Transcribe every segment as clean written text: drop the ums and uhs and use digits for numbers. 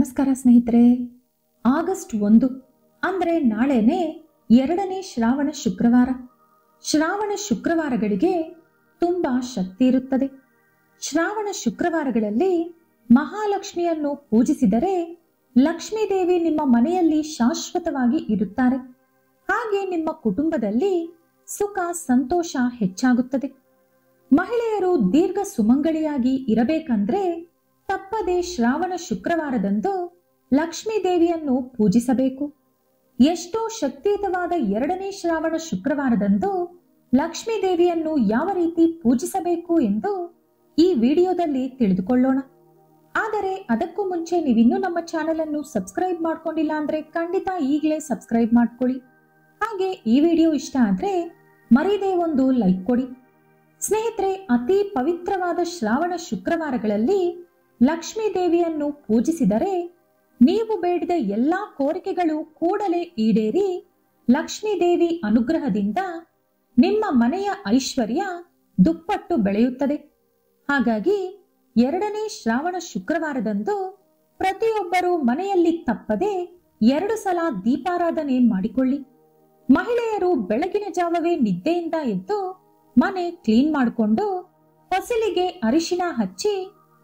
ನಮಸ್ಕಾರ ಸ್ನೇಹಿತರೆ. ಆಗಸ್ಟ್ 1 ಅಂದ್ರೆ ನಾಳೆನೆ 2ನೇ ಶ್ರಾವಣ ಶುಕ್ರವಾರ. ಶ್ರಾವಣ ಶುಕ್ರವಾರಗಳಿಗೆ ತುಂಬಾ ಶಕ್ತಿ ಇರುತ್ತದೆ. ಶ್ರಾವಣ ಶುಕ್ರವಾರಗಳಲ್ಲಿ ಮಹಾಲಕ್ಷ್ಮಿಯನ್ನು ಪೂಜಿಸಿದರೆ ಲಕ್ಷ್ಮೀ ದೇವಿ ನಿಮ್ಮ ಮನೆಯಲ್ಲಿ ಶಾಶ್ವತವಾಗಿ ಇರುತ್ತಾರೆ. ಹಾಗೆ ನಿಮ್ಮ ಕುಟುಂಬದಲ್ಲಿ ಸುಖ ಸಂತೋಷ ಹೆಚ್ಚಾಗುತ್ತದೆ. ಮಹಿಳೆಯರು ದೀರ್ಘ ಸುಮಂಗಳಿಯಾಗಿ ಇರಬೇಕಂದ್ರೆ ತಪ್ಪದೆ ಶ್ರಾವಣ ಶುಕ್ರವಾರದಂದು ಲಕ್ಷ್ಮೀ ದೇವಿಯನ್ನು ಪೂಜಿಸಬೇಕು. ಎಷ್ಟೋ ಶಕ್ತಿಯುತವಾದ 2ನೇ ಶ್ರಾವಣ ಶುಕ್ರವಾರದಂದು ಲಕ್ಷ್ಮೀ ದೇವಿಯನ್ನು ಯಾವ ರೀತಿ ಪೂಜಿಸಬೇಕು ಎಂದು ಈ ವಿಡಿಯೋದಲ್ಲಿ ತಿಳಿದುಕೊಳ್ಳೋಣ. ಆದರೆ ಅದಕ್ಕೂ ಮುಂಚೆ ನೀವಿನ್ನೂ ನಮ್ಮ ಚಾನೆಲ್ ಅನ್ನು ಸಬ್ಸ್ಕ್ರೈಬ್ ಮಾಡ್ಕೊಂಡಿಲ್ಲ ಅಂದ್ರೆ ಖಂಡಿತ ಈಗಲೇ ಸಬ್ಸ್ಕ್ರೈಬ್ ಮಾಡ್ಕೊಳ್ಳಿ. ಹಾಗೆ ಈ ವಿಡಿಯೋ ಇಷ್ಟ ಆದ್ರೆ ಮರೀದೇ ಒಂದು ಲೈಕ್ ಕೊಡಿ. ಸ್ನೇಹಿತರೆ, ಅತಿ ಪವಿತ್ರವಾದ ಶ್ರಾವಣ ಶುಕ್ರವಾರಗಳಲ್ಲಿ ಲಕ್ಷ್ಮೀ ದೇವಿಯನ್ನು ಪೂಜಿಸಿದರೆ ನೀವು ಬೇಡಿದ ಎಲ್ಲಾ ಕೋರಿಕೆಗಳು ಕೂಡಲೇ ಈಡೇರಿ ಲಕ್ಷ್ಮೀ ದೇವಿ ಅನುಗ್ರಹದಿಂದ ನಿಮ್ಮ ಮನೆಯ ಐಶ್ವರ್ಯ ದುಪ್ಪಟ್ಟು ಬೆಳೆಯುತ್ತದೆ. ಹಾಗಾಗಿ 2ನೇ ಶ್ರಾವಣ ಶುಕ್ರವಾರದಂದು ಪ್ರತಿಯೊಬ್ಬರೂ ಮನೆಯಲ್ಲಿ ತಪ್ಪದೆ 2 ಸಲ ದೀಪಾರಾಧನೆ ಮಾಡಿಕೊಳ್ಳಿ. ಮಹಿಳೆಯರು ಬೆಳಗಿನ ಜಾವವೇ ನಿದ್ದೆಯಿಂದ ಎದ್ದು ಮನೆ ಕ್ಲೀನ್ ಮಾಡಿಕೊಂಡು ಹೊಸಲಿಗೆ ಅರಿಶಿನ ಹಚ್ಚಿ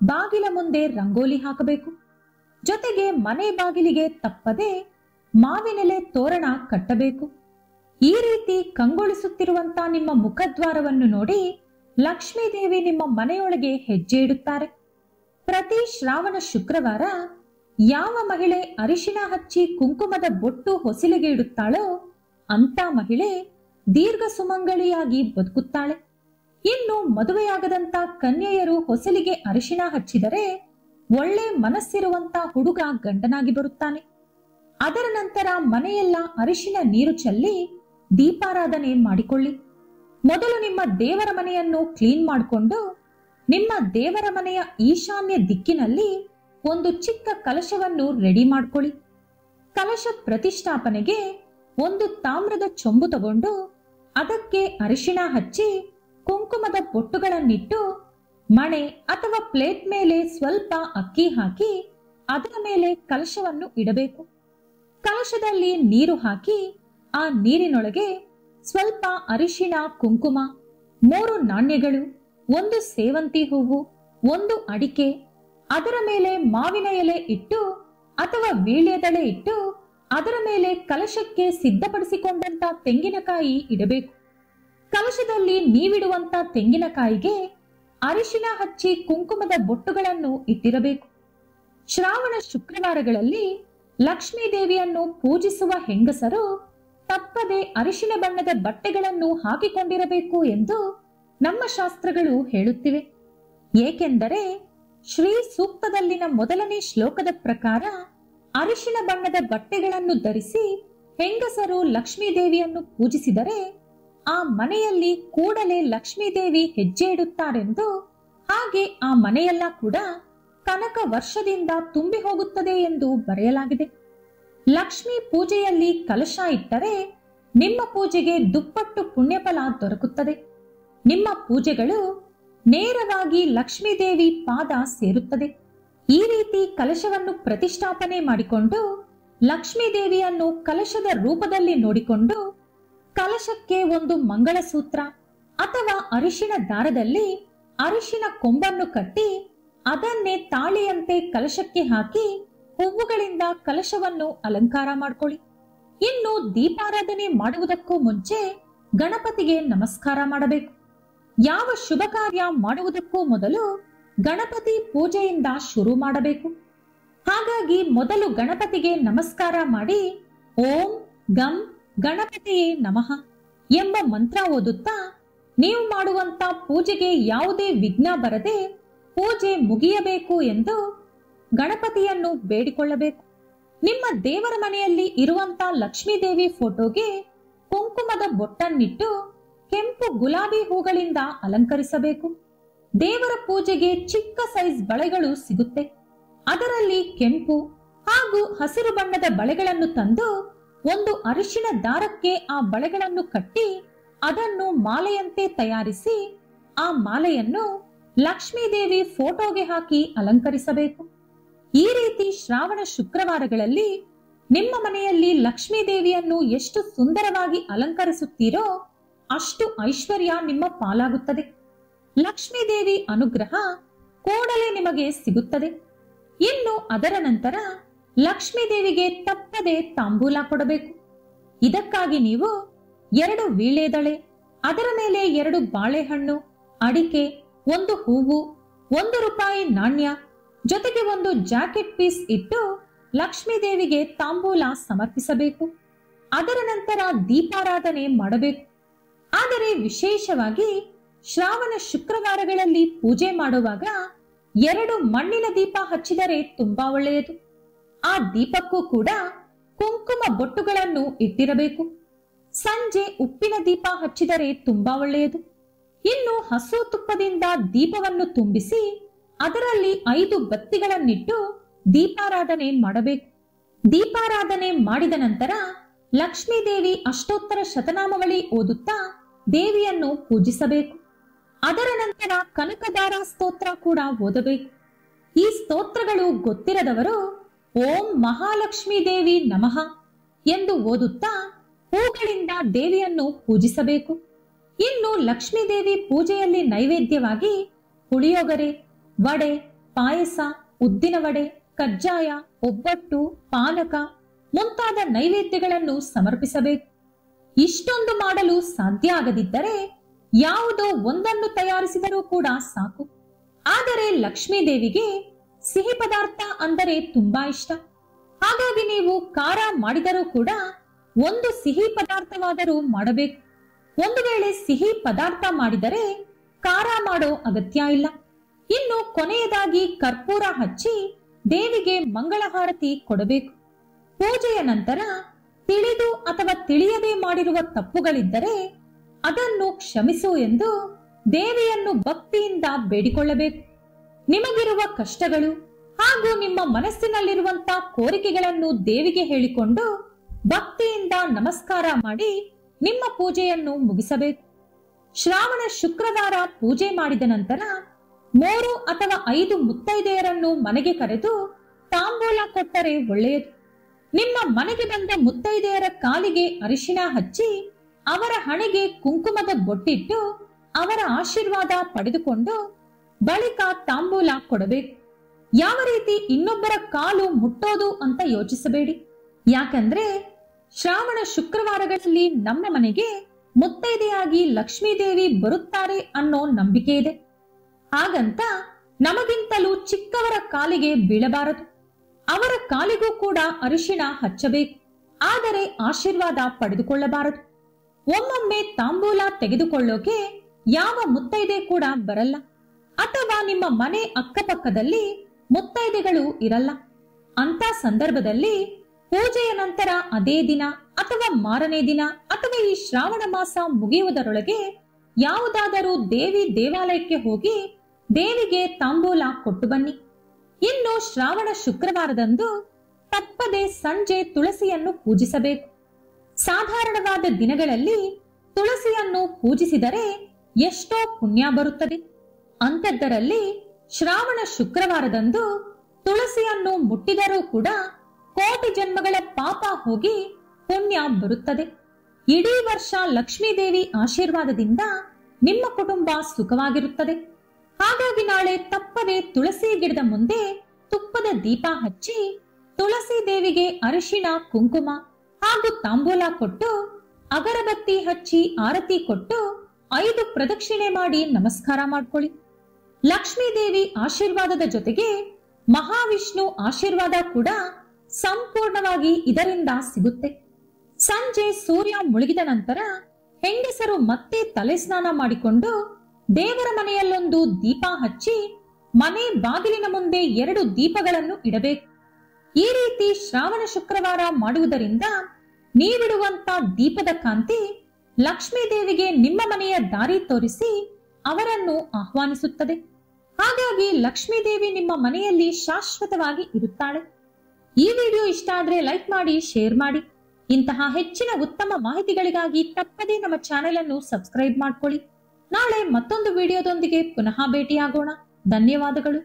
ಬಾಗಿಲ ಮುಂದೆ ರಂಗೋಲಿ ಹಾಕಬೇಕು. ಜೊತೆಗೆ ಮನೆ ಬಾಗಿಲಿಗೆ ತಪ್ಪದೆ ಮಾವಿನೆಲೆ ತೋರಣ ಕಟ್ಟಬೇಕು. ಈ ರೀತಿ ಕಂಗೊಳಿಸುತ್ತಿರುವಂತ ನಿಮ್ಮ ಮುಖದ್ವಾರವನ್ನು ನೋಡಿ ಲಕ್ಷ್ಮೀ ದೇವಿ ನಿಮ್ಮ ಮನೆಯೊಳಗೆ ಹೆಜ್ಜೆ ಇಡುತ್ತಾರೆ. ಪ್ರತಿ ಶ್ರಾವಣ ಶುಕ್ರವಾರ ಯಾವ ಮಹಿಳೆ ಅರಿಶಿನ ಹಚ್ಚಿ ಕುಂಕುಮದ ಬೊಟ್ಟು ಹೊಸಲಿಗೆ ಇಡುತ್ತಾಳೋ ಅಂತ ಮಹಿಳೆ ದೀರ್ಘ ಸುಮಂಗಳಿಯಾಗಿ ಬದುಕುತ್ತಾಳೆ. ಇನ್ನು ಮದುವೆಯಾಗದಂತ ಕನ್ಯೆಯರು ಹೊಸಲಿಗೆ ಅರಿಶಿನ ಹಚ್ಚಿದರೆ ಒಳ್ಳೆ ಮನಸ್ಸಿರುವಂತ ಹುಡುಗ ಗಂಡನಾಗಿ ಬರುತ್ತಾನೆ. ಅದರ ನಂತರ ಮನೆಯೆಲ್ಲ ಅರಿಶಿನ ನೀರು ಚೆಲ್ಲಿ ದೀಪಾರಾಧನೆ ಮಾಡಿಕೊಳ್ಳಿ. ಮೊದಲು ನಿಮ್ಮ ದೇವರ ಮನೆಯನ್ನು ಕ್ಲೀನ್ ಮಾಡಿಕೊಂಡು ನಿಮ್ಮ ದೇವರ ಮನೆಯ ಈಶಾನ್ಯ ದಿಕ್ಕಿನಲ್ಲಿ ಒಂದು ಚಿಕ್ಕ ಕಲಶವನ್ನು ರೆಡಿ ಮಾಡ್ಕೊಳ್ಳಿ. ಕಲಶ ಪ್ರತಿಷ್ಠಾಪನೆಗೆ ಒಂದು ತಾಮ್ರದ ಚೊಂಬು ತಗೊಂಡು ಅದಕ್ಕೆ ಅರಿಶಿನ ಹಚ್ಚಿ ಕುಂಕುಮದ ಬೊಟ್ಟುಗಳನ್ನಿಟ್ಟು ಮಣೆ ಅಥವಾ ಪ್ಲೇಟ್ ಮೇಲೆ ಸ್ವಲ್ಪ ಅಕ್ಕಿ ಹಾಕಿ ಅದರ ಮೇಲೆ ಕಲಶವನ್ನು ಇಡಬೇಕು. ಕಲಶದಲ್ಲಿ ನೀರು ಹಾಕಿ ಆ ನೀರಿನೊಳಗೆ ಸ್ವಲ್ಪ ಅರಿಶಿಣ, ಕುಂಕುಮ, 3 ನಾಣ್ಯಗಳು, 1 ಸೇವಂತಿ ಹೂವು, 1 ಅಡಿಕೆ, ಅದರ ಮೇಲೆ ಮಾವಿನ ಎಲೆ ಇಟ್ಟು ಅಥವಾ ವೀಳ್ಯದೆಲೆ ಇಟ್ಟು ಅದರ ಮೇಲೆ ಕಲಶಕ್ಕೆ ಸಿದ್ಧಪಡಿಸಿಕೊಂಡಂತ ತೆಂಗಿನಕಾಯಿ ಇಡಬೇಕು. ಕಲಶದಲ್ಲಿ ನೀವಿಡುವಂತ ತೆಂಗಿನಕಾಯಿಗೆ ಅರಿಶಿನ ಹಚ್ಚಿ ಕುಂಕುಮದ ಬೊಟ್ಟುಗಳನ್ನು ಇಟ್ಟಿರಬೇಕು. ಶ್ರಾವಣ ಶುಕ್ರವಾರಗಳಲ್ಲಿ ಲಕ್ಷ್ಮೀ ದೇವಿಯನ್ನು ಪೂಜಿಸುವ ಹೆಂಗಸರು ತಪ್ಪದೆ ಅರಿಶಿನ ಬಣ್ಣದ ಬಟ್ಟೆಗಳನ್ನು ಹಾಕಿಕೊಂಡಿರಬೇಕು ಎಂದು ನಮ್ಮ ಶಾಸ್ತ್ರಗಳು ಹೇಳುತ್ತಿವೆ. ಏಕೆಂದರೆ ಶ್ರೀ ಸೂಕ್ತದಲ್ಲಿನ ಮೊದಲನೇ ಶ್ಲೋಕದ ಪ್ರಕಾರ ಅರಿಶಿನ ಬಣ್ಣದ ಬಟ್ಟೆಗಳನ್ನು ಧರಿಸಿ ಹೆಂಗಸರು ಲಕ್ಷ್ಮೀ ದೇವಿಯನ್ನು ಪೂಜಿಸಿದರೆ ಆ ಮನೆಯಲ್ಲಿ ಕೂಡಲೇ ಲಕ್ಷ್ಮೀ ದೇವಿ ಹೆಜ್ಜೆ ಇಡುತ್ತಾರೆಂದು, ಹಾಗೆ ಆ ಮನೆಯೆಲ್ಲ ಕೂಡ ಕನಕ ವರ್ಷದಿಂದ ತುಂಬಿ ಹೋಗುತ್ತದೆ ಎಂದು ಬರೆಯಲಾಗಿದೆ. ಲಕ್ಷ್ಮೀ ಪೂಜೆಯಲ್ಲಿ ಕಲಶ ಇಟ್ಟರೆ ನಿಮ್ಮ ಪೂಜೆಗೆ ದುಪ್ಪಟ್ಟು ಪುಣ್ಯಫಲ ದೊರಕುತ್ತದೆ. ನಿಮ್ಮ ಪೂಜೆಗಳು ನೇರವಾಗಿ ಲಕ್ಷ್ಮೀ ದೇವಿ ಪಾದ ಸೇರುತ್ತದೆ. ಈ ರೀತಿ ಕಲಶವನ್ನು ಪ್ರತಿಷ್ಠಾಪನೆ ಮಾಡಿಕೊಂಡು ಲಕ್ಷ್ಮೀ ದೇವಿಯನ್ನು ಕಲಶದ ರೂಪದಲ್ಲಿ ನೋಡಿಕೊಂಡು ಕಲಶಕ್ಕೆ ಒಂದು ಮಂಗಳಸೂತ್ರ ಅಥವಾ ಅರಿಶಿಣ ದಾರದಲ್ಲಿ ಅರಿಶಿಣ ಕೊಂಬನ್ನು ಕಟ್ಟಿ ಅದನ್ನೇ ತಾಳಿಯಂತೆ ಕಲಶಕ್ಕೆ ಹಾಕಿ ಹೂವುಗಳಿಂದ ಕಲಶವನ್ನು ಅಲಂಕಾರ ಮಾಡಿಕೊಳ್ಳಿ. ಇನ್ನು ದೀಪಾರಾಧನೆ ಮಾಡುವುದಕ್ಕೂ ಮುಂಚೆ ಗಣಪತಿಗೆ ನಮಸ್ಕಾರ ಮಾಡಬೇಕು. ಯಾವ ಶುಭ ಕಾರ್ಯ ಮಾಡುವುದಕ್ಕೂ ಮೊದಲು ಗಣಪತಿ ಪೂಜೆಯಿಂದ ಶುರು ಮಾಡಬೇಕು. ಹಾಗಾಗಿ ಮೊದಲು ಗಣಪತಿಗೆ ನಮಸ್ಕಾರ ಮಾಡಿ ಓಂ ಗಂ ಗಣಪತಿಯೇ ನಮಃ ಎಂಬ ಮಂತ್ರ ಓದುತ್ತಾ ನೀವು ಮಾಡುವಂತ ಪೂಜೆಗೆ ಯಾವುದೇ ವಿಘ್ನ ಬರದೆ ಪೂಜೆ ಮುಗಿಯಬೇಕು ಎಂದು ಗಣಪತಿಯನ್ನು ಬೇಡಿಕೊಳ್ಳಬೇಕು. ನಿಮ್ಮ ದೇವರ ಮನೆಯಲ್ಲಿ ಇರುವಂತ ಲಕ್ಷ್ಮೀ ದೇವಿ ಫೋಟೋಗೆ ಕುಂಕುಮದ ಬೊಟ್ಟನ್ನಿಟ್ಟು ಕೆಂಪು ಗುಲಾಬಿ ಹೂಗಳಿಂದ ಅಲಂಕರಿಸಬೇಕು. ದೇವರ ಪೂಜೆಗೆ ಚಿಕ್ಕ ಸೈಜ್ ಬಳೆಗಳು ಸಿಗುತ್ತೆ. ಅದರಲ್ಲಿ ಕೆಂಪು ಹಾಗೂ ಹಸಿರು ಬಣ್ಣದ ಬಳೆಗಳನ್ನು ತಂದು ಒಂದು ಅರಿಶಿಣ ದಾರಕ್ಕೆ ಆ ಬಳೆಗಳನ್ನು ಕಟ್ಟಿ ಅದನ್ನು ಮಾಲೆಯಂತೆ ತಯಾರಿಸಿ ಆ ಮಾಲೆಯನ್ನು ಲಕ್ಷ್ಮೀ ದೇವಿ ಫೋಟೋಗೆ ಹಾಕಿ ಅಲಂಕರಿಸಬೇಕು. ಈ ರೀತಿ ಶ್ರಾವಣ ಶುಕ್ರವಾರಗಳಲ್ಲಿ ನಿಮ್ಮ ಮನೆಯಲ್ಲಿ ಲಕ್ಷ್ಮೀ ದೇವಿಯನ್ನು ಎಷ್ಟು ಸುಂದರವಾಗಿ ಅಲಂಕರಿಸುತ್ತೀರೋ ಅಷ್ಟು ಐಶ್ವರ್ಯ ನಿಮ್ಮ ಪಾಲಾಗುತ್ತದೆ. ಲಕ್ಷ್ಮೀ ದೇವಿ ಅನುಗ್ರಹ ಕೂಡಲೇ ನಿಮಗೆ ಸಿಗುತ್ತದೆ. ಇನ್ನು ಅದರ ನಂತರ ಲಕ್ಷ್ಮೀ ದೇವಿಗೆ ತಪ್ಪದೆ ತಾಂಬೂಲ ಕೊಡಬೇಕು. ಇದಕ್ಕಾಗಿ ನೀವು 2 ವೀಳ್ಯದೆಲೆ, ಅದರ ಮೇಲೆ 2 ಬಾಳೆಹಣ್ಣು, ಅಡಿಕೆ, 1 ಹೂವು, 1 ರೂಪಾಯಿ ನಾಣ್ಯ ಜೊತೆಗೆ 1 ಜಾಕೆಟ್ ಪೀಸ್ ಇಟ್ಟು ಲಕ್ಷ್ಮೀ ದೇವಿಗೆ ತಾಂಬೂಲ ಸಮರ್ಪಿಸಬೇಕು. ಅದರ ನಂತರ ದೀಪಾರಾಧನೆ ಮಾಡಬೇಕು. ಆದರೆ ವಿಶೇಷವಾಗಿ ಶ್ರಾವಣ ಶುಕ್ರವಾರಗಳಲ್ಲಿ ಪೂಜೆ ಮಾಡುವಾಗ 2 ಮಣ್ಣಿನ ದೀಪ ಹಚ್ಚಿದರೆ ತುಂಬಾ ಒಳ್ಳೆಯದು. ಆ ದೀಪಕ್ಕೂ ಕೂಡ ಕುಂಕುಮ ಬೊಟ್ಟುಗಳನ್ನು ಇಟ್ಟಿರಬೇಕು. ಸಂಜೆ ಉಪ್ಪಿನ ದೀಪ ಹಚ್ಚಿದರೆ ತುಂಬಾ ಒಳ್ಳೆಯದು. ಇನ್ನು ಹಸು ತುಪ್ಪದಿಂದ ದೀಪವನ್ನು ತುಂಬಿಸಿ ಅದರಲ್ಲಿ 5 ಬತ್ತಿಗಳನ್ನಿಟ್ಟು ದೀಪಾರಾಧನೆ ಮಾಡಬೇಕು. ದೀಪಾರಾಧನೆ ಮಾಡಿದ ನಂತರ ಲಕ್ಷ್ಮೀ ದೇವಿ ಅಷ್ಟೋತ್ತರ ಶತನಾಮಾವಳಿ ಓದುತ್ತಾ ದೇವಿಯನ್ನು ಪೂಜಿಸಬೇಕು. ಅದರ ನಂತರ ಕನಕದಾರ ಸ್ತೋತ್ರ ಕೂಡ ಓದಬೇಕು. ಈ ಸ್ತೋತ್ರಗಳು ಗೊತ್ತಿರದವರು ಓಂ ಮಹಾಲಕ್ಷ್ಮೀ ದೇವಿ ನಮಃ ಎಂದು ಓದುತ್ತಾ ಹೂಗಳಿಂದ ದೇವಿಯನ್ನು ಪೂಜಿಸಬೇಕು. ಇನ್ನು ಲಕ್ಷ್ಮೀ ದೇವಿ ಪೂಜೆಯಲ್ಲಿ ನೈವೇದ್ಯವಾಗಿ ಪುಳಿಯೋಗರೆ, ವಡೆ, ಪಾಯಸ, ಉದ್ದಿನ ವಡೆ, ಕಜ್ಜಾಯ, ಒಬ್ಬಟ್ಟು, ಪಾನಕ ಮುಂತಾದ ನೈವೇದ್ಯಗಳನ್ನು ಸಮರ್ಪಿಸಬೇಕು. ಇಷ್ಟೊಂದು ಮಾಡಲು ಸಾಧ್ಯ ಆಗದಿದ್ದರೆ ಯಾವುದೋ ಒಂದನ್ನು ತಯಾರಿಸಿದರೂ ಕೂಡ ಸಾಕು. ಆದರೆ ಲಕ್ಷ್ಮೀ ದೇವಿಗೆ ಸಿಹಿ ಪದಾರ್ಥ ಅಂದರೆ ತುಂಬಾ ಇಷ್ಟ. ಹಾಗಾಗಿ ನೀವು ಖಾರ ಮಾಡಿದರೂ ಕೂಡ 1 ಸಿಹಿ ಪದಾರ್ಥವಾದರೂ ಮಾಡಬೇಕು. ಒಂದು ವೇಳೆ ಸಿಹಿ ಪದಾರ್ಥ ಮಾಡಿದರೆ ಖಾರ ಮಾಡೋ ಅಗತ್ಯ ಇಲ್ಲ. ಇನ್ನು ಕೊನೆಯದಾಗಿ ಕರ್ಪೂರ ಹಚ್ಚಿ ದೇವಿಗೆ ಮಂಗಳಹಾರತಿ ಕೊಡಬೇಕು. ಪೂಜೆಯ ನಂತರ ತಿಳಿದು ಅಥವಾ ತಿಳಿಯದೆ ಮಾಡಿರುವ ತಪ್ಪುಗಳಿದ್ದರೆ ಅದನ್ನು ಕ್ಷಮಿಸು ಎಂದು ದೇವಿಯನ್ನು ಭಕ್ತಿಯಿಂದ ಬೇಡಿಕೊಳ್ಳಬೇಕು. ನಿಮಗಿರುವ ಕಷ್ಟಗಳು ಹಾಗೂ ನಿಮ್ಮ ಮನಸ್ಸಿನಲ್ಲಿರುವಂತಹ ಕೋರಿಕೆಗಳನ್ನು ದೇವಿಗೆ ಹೇಳಿಕೊಂಡು ಭಕ್ತಿಯಿಂದ ನಮಸ್ಕಾರ ಮಾಡಿ ನಿಮ್ಮ ಪೂಜೆಯನ್ನು ಮುಗಿಸಬೇಕು. ಶ್ರಾವಣ ಶುಕ್ರವಾರ ಪೂಜೆ ಮಾಡಿದ ನಂತರ 3 ಅಥವಾ 5 ಮುತ್ತೈದೆಯರನ್ನು ಮನೆಗೆ ಕರೆದು ತಾಂಬೂಲ ಕೊಟ್ಟರೆ ಒಳ್ಳೆಯದು. ನಿಮ್ಮ ಮನೆಗೆ ಬಂದ ಮುತ್ತೈದೆಯರ ಕಾಲಿಗೆ ಅರಿಶಿಣ ಹಚ್ಚಿ ಅವರ ಹಣೆಗೆ ಕುಂಕುಮದ ಬೊಟ್ಟಿಟ್ಟು ಅವರ ಆಶೀರ್ವಾದ ಪಡೆದುಕೊಂಡು ಬಳಿಕ ತಾಂಬೂಲ ಕೊಡಬೇಕು. ಯಾವ ರೀತಿ ಇನ್ನೊಬ್ಬರ ಕಾಲು ಮುಟ್ಟೋದು ಅಂತ ಯೋಚಿಸಬೇಡಿ. ಯಾಕಂದ್ರೆ ಶ್ರಾವಣ ಶುಕ್ರವಾರಗಳಲ್ಲಿ ನಮ್ಮ ಮನೆಗೆ ಮುತ್ತೈದೆಯಾಗಿ ಲಕ್ಷ್ಮೀ ದೇವಿ ಬರುತ್ತಾರೆ ಅನ್ನೋ ನಂಬಿಕೆ ಇದೆ. ಹಾಗಂತ ನಮಗಿಂತಲೂ ಚಿಕ್ಕವರ ಕಾಲಿಗೆ ಬೀಳಬಾರದು. ಅವರ ಕಾಲಿಗೂ ಕೂಡ ಅರಿಶಿಣ ಹಚ್ಚಬೇಕು. ಆದರೆ ಆಶೀರ್ವಾದ ಪಡೆದುಕೊಳ್ಳಬಾರದು. ಒಮ್ಮೊಮ್ಮೆ ತಾಂಬೂಲ ತೆಗೆದುಕೊಳ್ಳೋಕೆ ಯಾವ ಮುತ್ತೈದೆ ಕೂಡ ಬರಲ್ಲ, ಅಥವಾ ನಿಮ್ಮ ಮನೆ ಅಕ್ಕಪಕ್ಕದಲ್ಲಿ ಮುತ್ತೈದೆಗಳು ಇರಲ್ಲ. ಅಂತ ಸಂದರ್ಭದಲ್ಲಿ ಪೂಜೆಯ ನಂತರ ಅದೇ ದಿನ ಅಥವಾ ಮಾರನೇ ದಿನ ಅಥವಾ ಈ ಶ್ರಾವಣ ಮಾಸ ಮುಗಿಯುವುದರೊಳಗೆ ಯಾವುದಾದರೂ ದೇವಿ ದೇವಾಲಯಕ್ಕೆ ಹೋಗಿ ದೇವಿಗೆ ತಾಂಬೂಲ ಕೊಟ್ಟು ಬನ್ನಿ. ಇನ್ನು ಶ್ರಾವಣ ಶುಕ್ರವಾರದಂದು ತಪ್ಪದೆ ಸಂಜೆ ತುಳಸಿಯನ್ನು ಪೂಜಿಸಬೇಕು. ಸಾಧಾರಣವಾದ ದಿನಗಳಲ್ಲಿ ತುಳಸಿಯನ್ನು ಪೂಜಿಸಿದರೆ ಎಷ್ಟೋ ಪುಣ್ಯ ಬರುತ್ತದೆ. ಅಂಥದ್ದರಲ್ಲಿ ಶ್ರಾವಣ ಶುಕ್ರವಾರದಂದು ತುಳಸಿಯನ್ನು ಮುಟ್ಟಿದರೂ ಕೂಡ ಕೋಟಿ ಜನ್ಮಗಳ ಪಾಪ ಹೋಗಿ ಪುಣ್ಯ ಬರುತ್ತದೆ. ಇಡೀ ವರ್ಷ ಲಕ್ಷ್ಮೀ ದೇವಿ ಆಶೀರ್ವಾದದಿಂದ ನಿಮ್ಮ ಕುಟುಂಬ ಸುಖವಾಗಿರುತ್ತದೆ. ಹಾಗಾಗಿ ನಾಳೆ ತಪ್ಪದೆ ತುಳಸಿ ಗಿಡದ ಮುಂದೆ ತುಪ್ಪದ ದೀಪ ಹಚ್ಚಿ ತುಳಸಿ ದೇವಿಗೆ ಅರಿಶಿಣ, ಕುಂಕುಮ ಹಾಗೂ ತಾಂಬೂಲ ಕೊಟ್ಟು ಅಗರಬತ್ತಿ ಹಚ್ಚಿ ಆರತಿ ಕೊಟ್ಟು 5 ಪ್ರದಕ್ಷಿಣೆ ಮಾಡಿ ನಮಸ್ಕಾರ ಮಾಡ್ಕೊಳ್ಳಿ. ಲಕ್ಷ್ಮೀ ದೇವಿ ಆಶೀರ್ವಾದದ ಜೊತೆಗೆ ಮಹಾವಿಷ್ಣು ಆಶೀರ್ವಾದ ಕೂಡ ಸಂಪೂರ್ಣವಾಗಿ ಇದರಿಂದ ಸಿಗುತ್ತೆ. ಸಂಜೆ ಸೂರ್ಯ ಮುಳುಗಿದ ನಂತರ ಹೆಂಗಸರು ಮತ್ತೆ ತಲೆ ಸ್ನಾನ ಮಾಡಿಕೊಂಡು ದೇವರ ಮನೆಯಲ್ಲೊಂದು ದೀಪ ಹಚ್ಚಿ ಮನೆ ಬಾಗಿಲಿನ ಮುಂದೆ 2 ದೀಪಗಳನ್ನು ಇಡಬೇಕು. ಈ ರೀತಿ ಶ್ರಾವಣ ಶುಕ್ರವಾರ ಮಾಡುವುದರಿಂದ ನೀವಿಡುವಂತ ದೀಪದ ಕಾಂತಿ ಲಕ್ಷ್ಮೀ ದೇವಿಗೆ ನಿಮ್ಮ ಮನೆಯ ದಾರಿ ತೋರಿಸಿ ಅವರನ್ನು ಆಹ್ವಾನಿಸುತ್ತದೆ. ಹಾಗಾಗಿ ಲಕ್ಷ್ಮೀ ದೇವಿ ನಿಮ್ಮ ಮನೆಯಲ್ಲಿ ಶಾಶ್ವತವಾಗಿ ಇರುತ್ತಾಳೆ. ಈ ವಿಡಿಯೋ ಇಷ್ಟ ಆದ್ರೆ ಲೈಕ್ ಮಾಡಿ, ಶೇರ್ ಮಾಡಿ. ಇಂತಹ ಹೆಚ್ಚಿನ ಉತ್ತಮ ಮಾಹಿತಿಗಳಿಗಾಗಿ ತಪ್ಪದೇ ನಮ್ಮ ಚಾನೆಲ್ ಅನ್ನು ಸಬ್ಸ್ಕ್ರೈಬ್ ಮಾಡ್ಕೊಳ್ಳಿ. ನಾಳೆ ಮತ್ತೊಂದು ವಿಡಿಯೋದೊಂದಿಗೆ ಪುನಃ ಭೇಟಿಯಾಗೋಣ. ಧನ್ಯವಾದಗಳು.